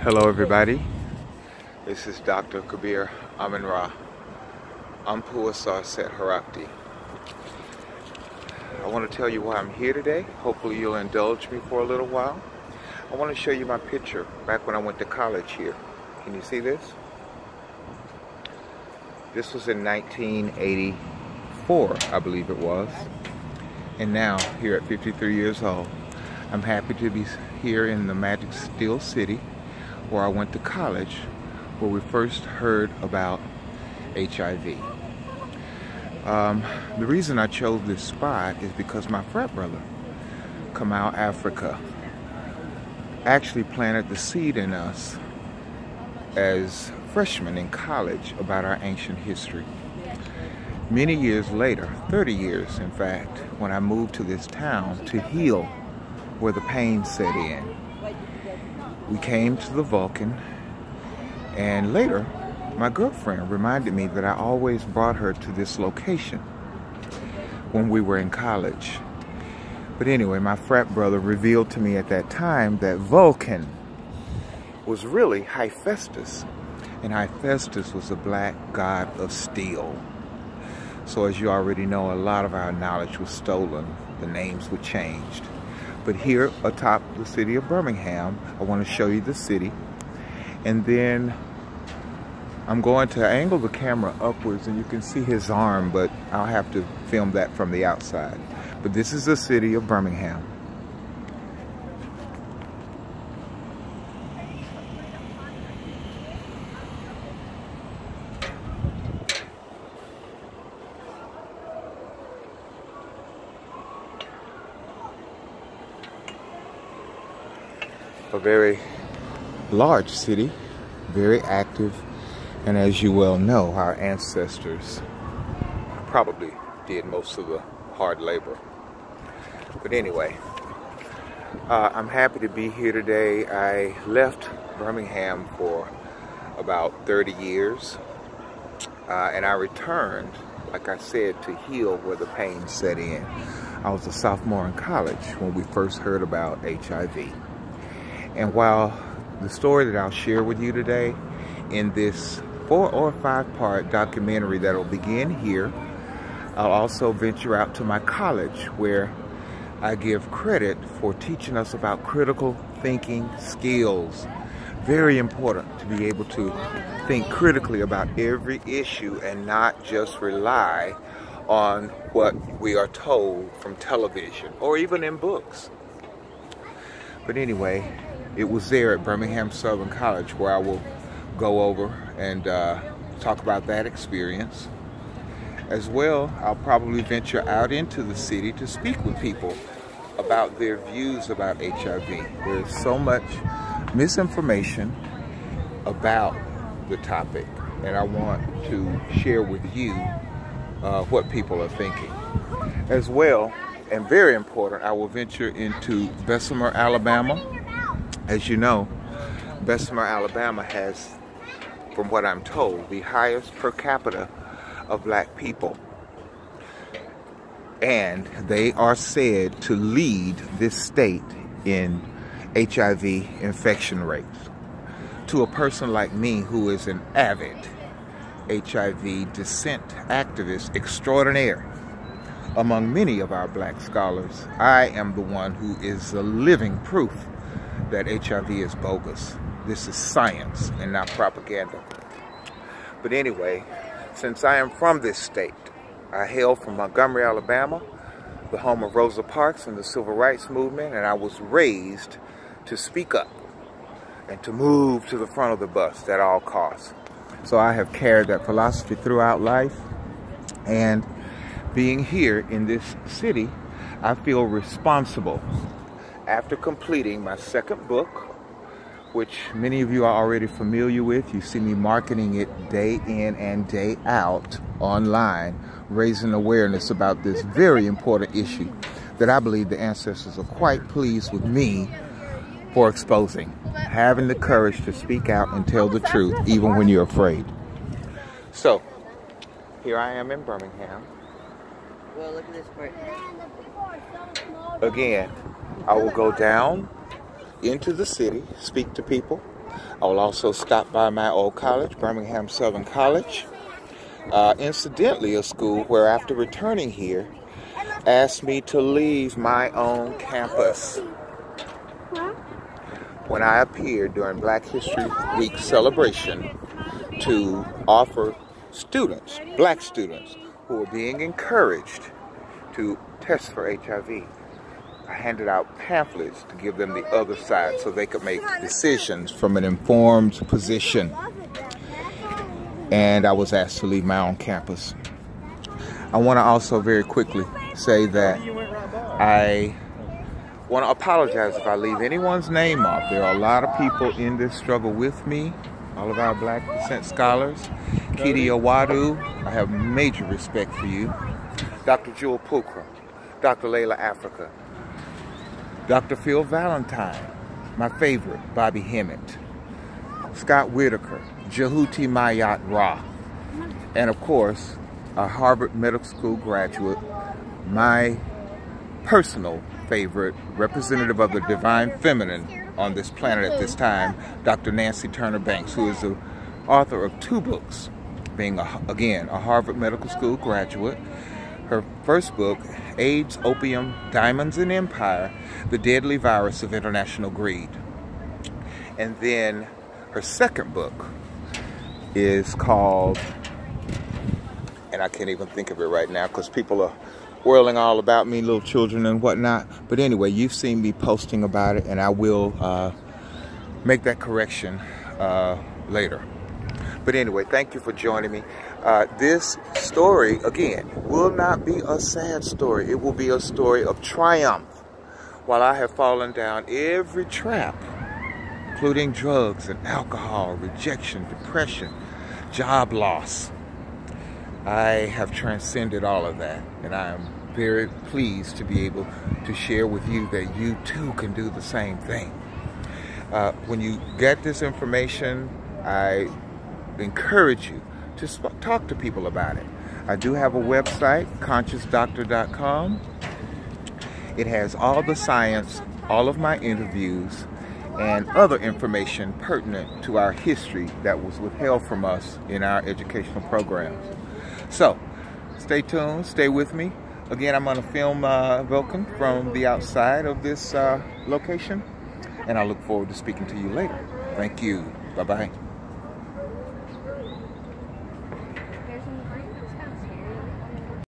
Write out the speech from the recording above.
Hello everybody, this is Dr. Kabir Amin-Ra, Ampu Asar Set Harakti. I want to tell you why I'm here today. Hopefully you'll indulge me for a little while. I want to show you my picture back when I went to college here. Can you see this? This was in 1984, I believe it was. And now, here at 53 years old, I'm happy to be here in the Magic Steel City, where I went to college, where we first heard about HIV. The reason I chose this spot is because my frat brother, Kamal Africa, actually planted the seed in us as freshmen in college about our ancient history. Many years later, 30 years in fact, when I moved to this town to heal where the pain set in, we came to the Vulcan, and later my girlfriend reminded me that I always brought her to this location when we were in college. But anyway, my frat brother revealed to me at that time that Vulcan was really Haephestus, and Haephestus was the black god of steel. So as you already know, a lot of our knowledge was stolen. The names were changed. But here atop the city of Birmingham, I want to show you the city. And then I'm going to angle the camera upwards and you can see his arm, but I'll have to film that from the outside. But this is the city of Birmingham. A very large city, very active, and as you well know, our ancestors probably did most of the hard labor. But anyway, I'm happy to be here today. I left Birmingham for about 30 years, and I returned, like I said, to heal where the pain set in. I was a sophomore in college when we first heard about HIV. And while the story that I'll share with you today in this 4 or 5 part documentary that'll begin here, I'll also venture out to my college where I give credit for teaching us about critical thinking skills. Very important to be able to think critically about every issue and not just rely on what we are told from television or even in books. But anyway, it was there at Birmingham Southern College where I will go over and talk about that experience. As well, I'll probably venture out into the city to speak with people about their views about HIV. There's so much misinformation about the topic, and I want to share with you what people are thinking. As well, and very important, I will venture into Bessemer, Alabama. As you know, Bessemer, Alabama has, from what I'm told, the highest per capita of black people. And they are said to lead this state in HIV infection rates. To a person like me, who is an avid HIV dissent activist extraordinaire, among many of our black scholars, I am the one who is the living proof that HIV is bogus. This is science and not propaganda. But anyway, since I am from this state, I hail from Montgomery, Alabama, the home of Rosa Parks and the Civil Rights Movement, and I was raised to speak up and to move to the front of the bus at all costs. So I have carried that philosophy throughout life, and being here in this city, I feel responsible. After completing my second book, which many of you are already familiar with, you see me marketing it day in and day out online, raising awareness about this very important issue that I believe the ancestors are quite pleased with me for exposing. Having the courage to speak out and tell the truth, even when you're afraid. So, here I am in Birmingham. Well, look at this part. Again, I will go down into the city, speak to people, I will also stop by my old college, Birmingham Southern College. Incidentally, a school where after returning here, asked me to leave my own campus. When I appeared during Black History Week celebration to offer students, black students, who were being encouraged to test for HIV, I handed out pamphlets to give them the other side so they could make decisions from an informed position. And I was asked to leave my own campus. I want to also very quickly say that I want to apologize if I leave anyone's name off. There are a lot of people in this struggle with me, all of our Black descent scholars. Kidi Awadu, I have major respect for you. Dr. Jewel Pulcrum, Dr. Layla Africa, Dr. Phil Valentine, my favorite, Bobby Hemmett, Scott Whitaker, Jehuti Mayat Ra, and of course, a Harvard Medical School graduate, my personal favorite, representative of the divine feminine on this planet at this time, Dr. Nancy Turner Banks, who is the author of 2 books, being, again, a Harvard Medical School graduate. Her first book, AIDS, Opium, Diamonds and Empire, The Deadly Virus of International Greed. And then her second book is called, and I can't even think of it right now because people are whirling all about me, little children and whatnot. But anyway, you've seen me posting about it, and I will make that correction later. But anyway, thank you for joining me. This story, again, will not be a sad story. It will be a story of triumph. While I have fallen down every trap, including drugs and alcohol, rejection, depression, job loss, I have transcended all of that. And I am very pleased to be able to share with you that you too can do the same thing. When you get this information, I encourage you to talk to people about it. I do have a website, consciousdoctor.com. It has all the science, all of my interviews, and other information pertinent to our history that was withheld from us in our educational programs. So, stay tuned, stay with me. Again, I'm going to film Vulcan from the outside of this location, and I look forward to speaking to you later. Thank you. Bye-bye.